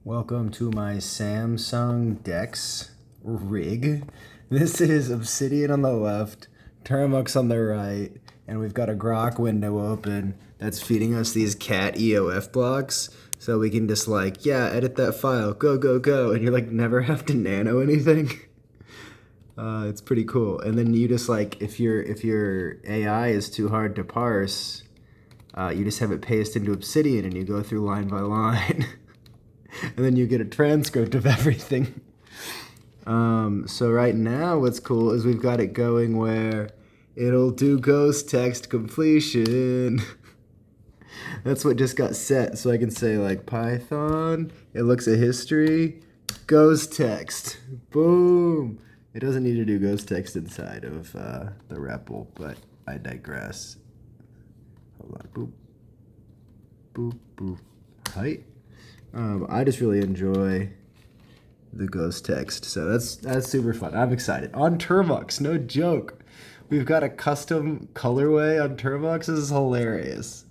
Welcome to my Samsung DeX rig. This is Obsidian on the left, Termux on the right, and we've got a grok window open that's feeding us these cat EOF blocks. So we can just like, yeah, edit that file, go, go, go, and you like never have to nano anything. It's pretty cool. And then you just like, if your AI is too hard to parse, you just have it paste into Obsidian and you go through line by line. And then you get a transcript of everything. So right now what's cool is we've got it going where it'll do ghost text completion. That's what just got set. So I can say like Python, it looks at history, ghost text, boom. It doesn't need to do ghost text inside of the REPL, but I digress. Hold on, boop, boop, boop, height. I just really enjoy the ghost text, so that's super fun. I'm excited. On Termux, no joke. We've got a custom colorway on Termux. This is hilarious.